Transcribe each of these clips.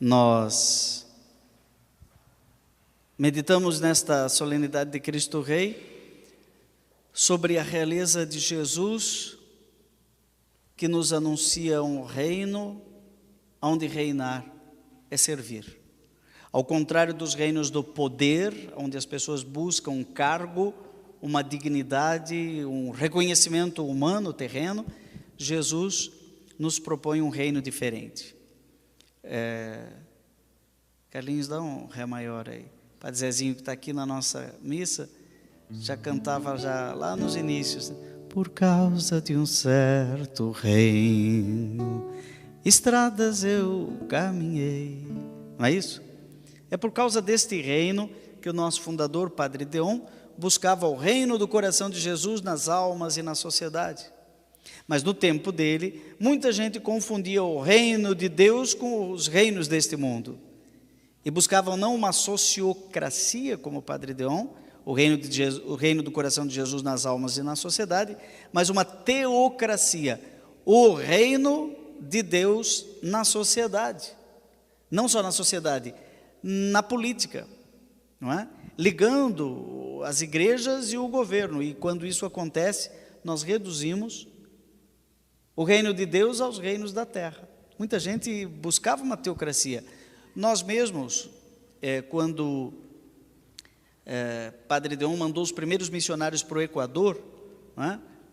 Nós meditamos nesta solenidade de Cristo Rei sobre a realeza de Jesus, que nos anuncia um reino onde reinar é servir. Ao contrário dos reinos do poder, onde as pessoas buscam um cargo, uma dignidade, um reconhecimento humano, terreno, Jesus nos propõe um reino diferente. Carlinhos, dá um Ré maior aí. Padre Zezinho, que está aqui na nossa missa, já cantava já lá nos inícios. Por causa de um certo reino, estradas eu caminhei. Não é isso? É por causa deste reino que o nosso fundador, Padre Deon, buscava o reino do coração de Jesus nas almas e na sociedade. Mas no tempo dele, muita gente confundia o reino de Deus com os reinos deste mundo. E buscavam não uma sociocracia, como o Padre Deon, o reino do coração de Jesus nas almas e na sociedade, mas uma teocracia, o reino de Deus na sociedade. Não só na sociedade, na política, não é? Ligando as igrejas e o governo. E quando isso acontece, nós reduzimos o reino de Deus aos reinos da terra. Muita gente buscava uma teocracia. Nós mesmos, quando Padre Deon mandou os primeiros missionários para o Equador,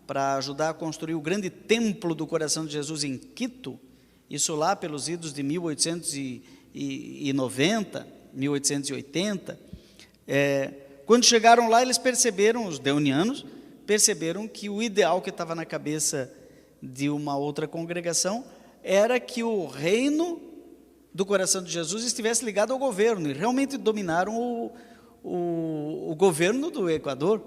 para ajudar a construir o grande templo do coração de Jesus em Quito, isso lá pelos idos de 1890, 1880, quando chegaram lá, eles perceberam, os deonianos, perceberam que o ideal que estava na cabeça de uma outra congregação era que o reino do coração de Jesus estivesse ligado ao governo, e realmente dominaram o governo do Equador.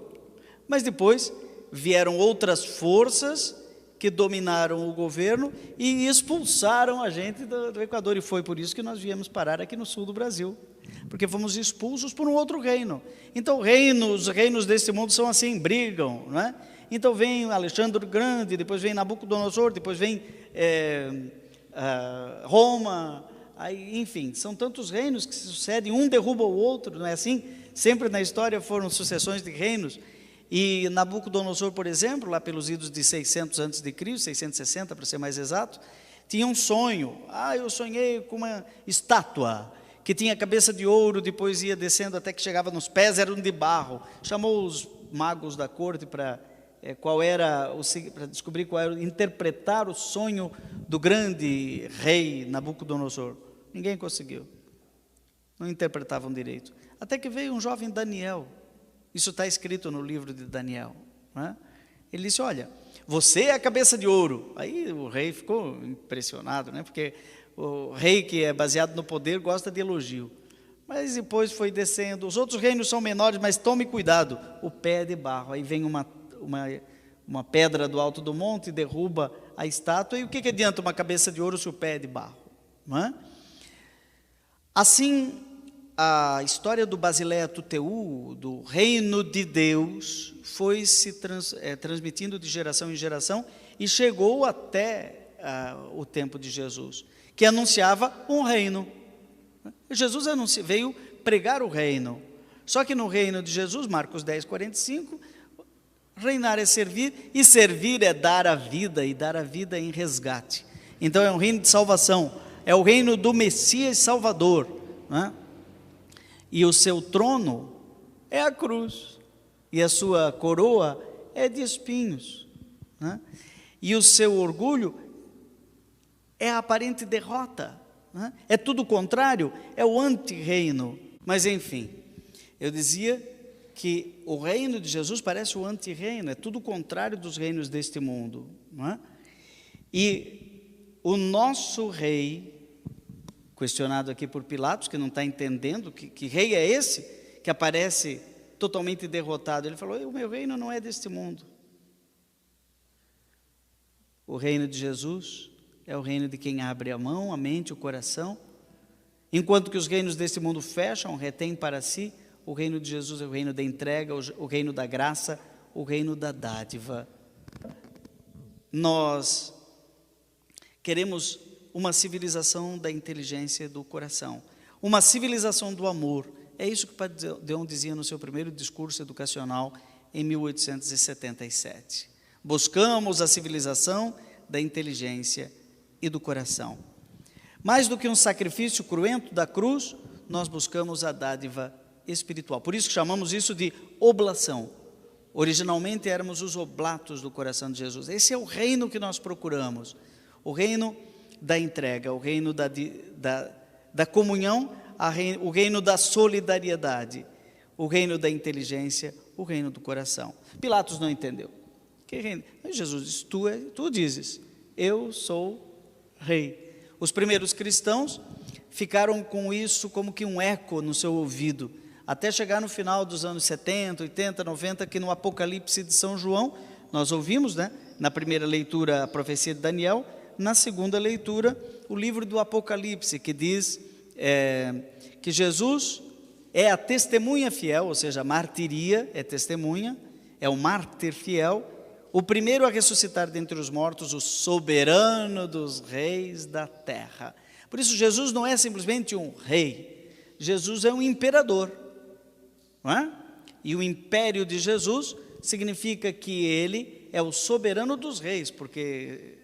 Mas depois vieram outras forças que dominaram o governo e expulsaram a gente do Equador, e foi por isso que nós viemos parar aqui no sul do Brasil, porque fomos expulsos por um outro reino. Então os reinos desse mundo são assim, brigam, não é? Então vem Alexandre o Grande, depois vem Nabucodonosor, depois vem Roma, aí, enfim, são tantos reinos que se sucedem, um derruba o outro, não é assim? Sempre na história foram sucessões de reinos. E Nabucodonosor, por exemplo, lá pelos idos de 600 a.C., 660 para ser mais exato, tinha um sonho. Eu sonhei com uma estátua que tinha cabeça de ouro, depois ia descendo até que chegava nos pés, eram de barro. Chamou os magos da corte para descobrir qual era, interpretar o sonho do grande rei Nabucodonosor. Ninguém conseguiu, não interpretavam direito. Até que veio um jovem Daniel, isso está escrito no livro de Daniel, não é? Ele disse: olha, você é a cabeça de ouro. Aí o rei ficou impressionado, né? Porque o rei que é baseado no poder gosta de elogio. Mas depois foi descendo, os outros reinos são menores, mas tome cuidado, o pé é de barro. Aí vem uma pedra do alto do monte, derruba a estátua, e o que adianta uma cabeça de ouro se o pé é de barro? Não é? Assim, a história do Basileia Tuteu, do reino de Deus, foi se transmitindo de geração em geração, e chegou até o tempo de Jesus, que anunciava um reino. Jesus veio pregar o reino, só que no reino de Jesus, Marcos 10, 45, reinar é servir, e servir é dar a vida, e dar a vida em resgate. Então é um reino de salvação, é o reino do Messias Salvador, né? E o seu trono é a cruz, e a sua coroa é de espinhos, né? E o seu orgulho é a aparente derrota, né? É tudo o contrário, é o anti-reino. Mas enfim, eu dizia que o reino de Jesus parece o anti-reino, é tudo o contrário dos reinos deste mundo, não é? E o nosso rei, questionado aqui por Pilatos, que não está entendendo que rei é esse, que aparece totalmente derrotado, ele falou: o meu reino não é deste mundo. O reino de Jesus é o reino de quem abre a mão, a mente, o coração, enquanto que os reinos deste mundo fecham, retêm para si. O reino de Jesus é o reino da entrega, o reino da graça, o reino da dádiva. Nós queremos uma civilização da inteligência e do coração, uma civilização do amor. É isso que o Padre Deon dizia no seu primeiro discurso educacional em 1877. Buscamos a civilização da inteligência e do coração. Mais do que um sacrifício cruento da cruz, nós buscamos a dádiva espiritual. Por isso que chamamos isso de oblação. Originalmente éramos os oblatos do coração de Jesus. Esse é o reino que nós procuramos, o reino da entrega, o reino da comunhão, o reino da solidariedade, o reino da inteligência, o reino do coração. Pilatos não entendeu. Que reino? Jesus disse, tu dizes, eu sou rei. Os primeiros cristãos ficaram com isso como que um eco no seu ouvido, até chegar no final dos anos 70, 80, 90, que no Apocalipse de São João, nós ouvimos, né, na primeira leitura a profecia de Daniel, na segunda leitura o livro do Apocalipse, que diz que Jesus é a testemunha fiel, ou seja, a martiria é testemunha, é o mártir fiel, o primeiro a ressuscitar dentre os mortos, o soberano dos reis da terra. Por isso Jesus não é simplesmente um rei, Jesus é um imperador, não é? E o império de Jesus significa que ele é o soberano dos reis, porque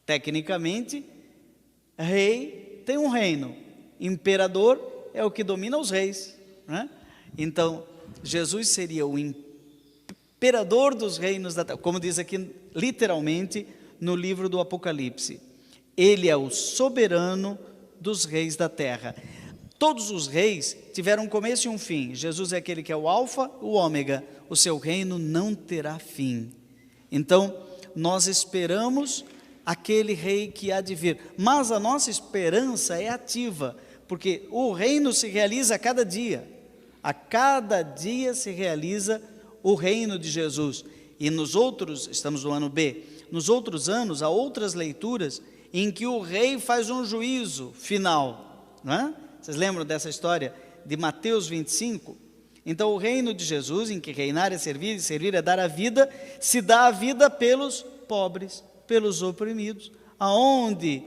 tecnicamente rei tem um reino, imperador é o que domina os reis, não é? Então Jesus seria o imperador dos reinos da terra, como diz aqui literalmente no livro do Apocalipse. Ele é o soberano dos reis da terra. Todos os reis tiveram um começo e um fim. Jesus é aquele que é o alfa, o ômega. O seu reino não terá fim. Então, nós esperamos aquele rei que há de vir. Mas a nossa esperança é ativa, porque o reino se realiza a cada dia. A cada dia se realiza o reino de Jesus. E nos outros, estamos no ano B, nos outros anos, há outras leituras em que o rei faz um juízo final, não é? Vocês lembram dessa história de Mateus 25? Então o reino de Jesus, em que reinar é servir, e servir é dar a vida, se dá a vida pelos pobres, pelos oprimidos, aonde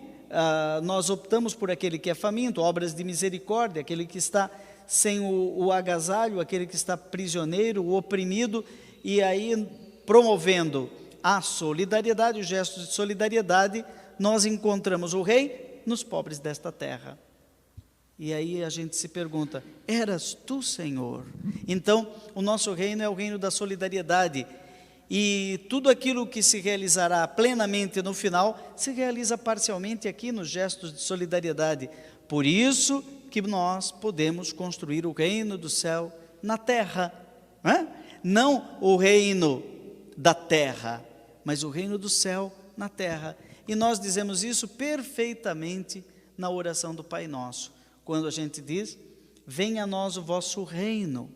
nós optamos por aquele que é faminto, obras de misericórdia, aquele que está sem o agasalho, aquele que está prisioneiro, o oprimido, e aí promovendo a solidariedade, os gestos de solidariedade, nós encontramos o rei nos pobres desta terra. E aí a gente se pergunta, eras tu, Senhor? Então, o nosso reino é o reino da solidariedade, e tudo aquilo que se realizará plenamente no final, se realiza parcialmente aqui nos gestos de solidariedade. Por isso que nós podemos construir o reino do céu na terra, não o reino da terra, mas o reino do céu na terra. E nós dizemos isso perfeitamente na oração do Pai Nosso, quando a gente diz, venha a nós o vosso reino,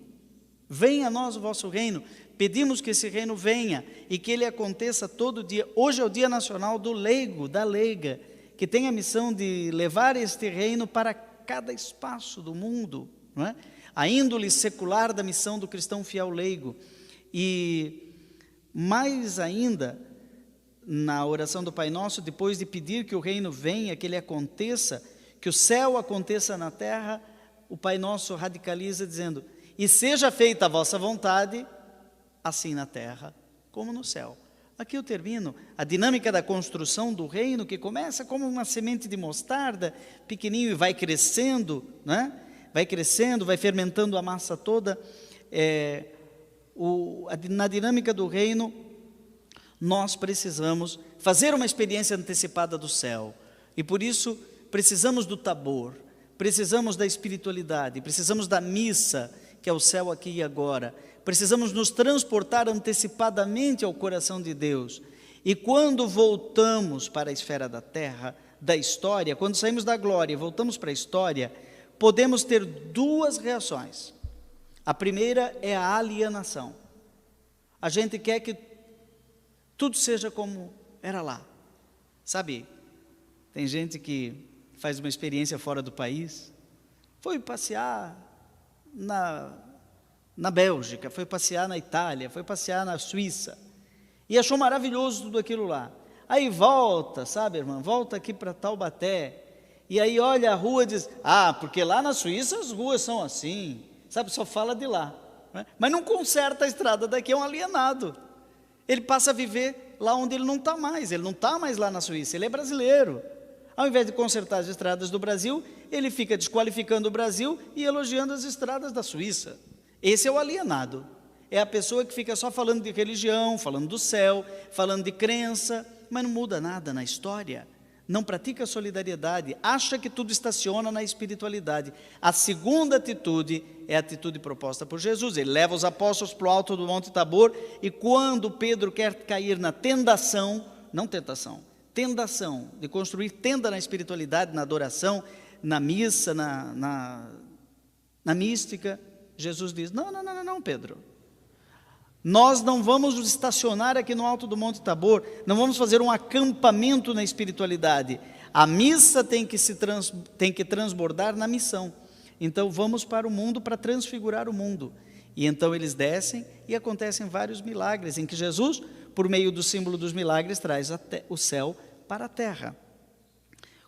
venha a nós o vosso reino, pedimos que esse reino venha e que ele aconteça todo dia. Hoje é o Dia Nacional do Leigo, da leiga, que tem a missão de levar este reino para cada espaço do mundo, não é? A índole secular da missão do cristão fiel leigo. E mais ainda, na oração do Pai Nosso, depois de pedir que o reino venha, que ele aconteça, que o céu aconteça na terra, o Pai Nosso radicaliza dizendo, e seja feita a vossa vontade, assim na terra como no céu. Aqui eu termino a dinâmica da construção do reino, que começa como uma semente de mostarda, pequenininho, e vai crescendo, né? Vai crescendo, vai fermentando a massa toda. Na dinâmica do reino, nós precisamos fazer uma experiência antecipada do céu, e por isso precisamos do tabor, precisamos da espiritualidade, precisamos da missa, que é o céu aqui e agora, precisamos nos transportar antecipadamente ao coração de Deus, e quando voltamos para a esfera da terra, da história, quando saímos da glória e voltamos para a história, podemos ter duas reações. A primeira é a alienação. A gente quer que tudo seja como era lá, sabe? Tem gente que faz uma experiência fora do país, foi passear na Bélgica, foi passear na Itália, foi passear na Suíça, e achou maravilhoso tudo aquilo lá. aí volta, sabe, irmã, volta aqui para Taubaté, e aí olha a rua e diz, porque lá na Suíça as ruas são assim, sabe, só fala de lá, né? Mas não conserta a estrada daqui, é um alienado, ele passa a viver lá onde ele não está mais lá na Suíça, ele é brasileiro. Ao invés de consertar as estradas do Brasil, ele fica desqualificando o Brasil e elogiando as estradas da Suíça. Esse é o alienado, é a pessoa que fica só falando de religião, falando do céu, falando de crença, mas não muda nada na história, não pratica solidariedade, acha que tudo estaciona na espiritualidade. A segunda atitude é a atitude proposta por Jesus, ele leva os apóstolos para o alto do Monte Tabor, e quando Pedro quer cair na tendação, não tentação, tendação de construir tenda na espiritualidade, na adoração, na missa, na mística, Jesus diz, não, Pedro, nós não vamos nos estacionar aqui no alto do Monte Tabor, não vamos fazer um acampamento na espiritualidade, a missa tem que transbordar na missão, então vamos para o mundo para transfigurar o mundo. E então eles descem e acontecem vários milagres, em que Jesus, por meio do símbolo dos milagres, traz o céu para a terra.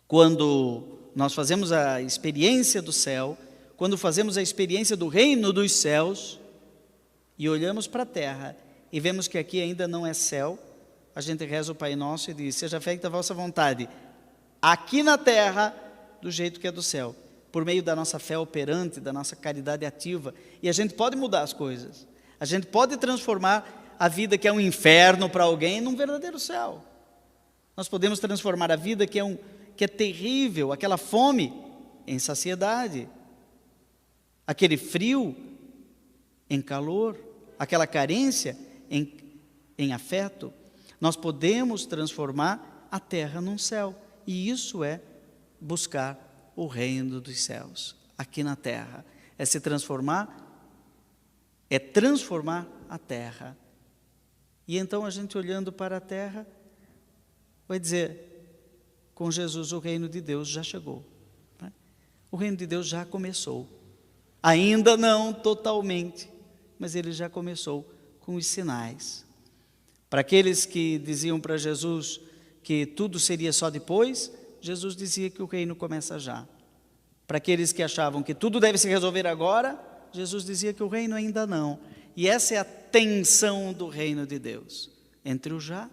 Quando nós fazemos a experiência do céu, quando fazemos a experiência do reino dos céus, e olhamos para a terra, e vemos que aqui ainda não é céu, a gente reza o Pai Nosso e diz, seja feita a vossa vontade, aqui na terra, do jeito que é do céu, por meio da nossa fé operante, da nossa caridade ativa, e a gente pode mudar as coisas, a gente pode transformar a vida que é um inferno para alguém num verdadeiro céu. Nós podemos transformar a vida que é terrível, aquela fome, em saciedade, aquele frio em calor, aquela carência em afeto. Nós podemos transformar a terra num céu, e isso é buscar o reino dos céus aqui na terra, é transformar a terra. E então a gente olhando para a terra vai dizer, com Jesus o reino de Deus já chegou, né? O reino de Deus já começou, ainda não totalmente, mas ele já começou com os sinais. Para aqueles que diziam para Jesus que tudo seria só depois, Jesus dizia que o reino começa já. Para aqueles que achavam que tudo deve se resolver agora, Jesus dizia que o reino ainda não. E essa é a tensão do reino de Deus, entre o já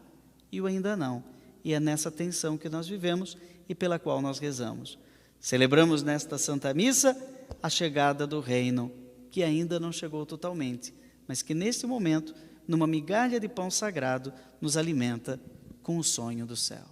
e o ainda não. E é nessa tensão que nós vivemos e pela qual nós rezamos. Celebramos nesta Santa Missa a chegada do reino, que ainda não chegou totalmente, mas que neste momento, numa migalha de pão sagrado, nos alimenta com o sonho do céu.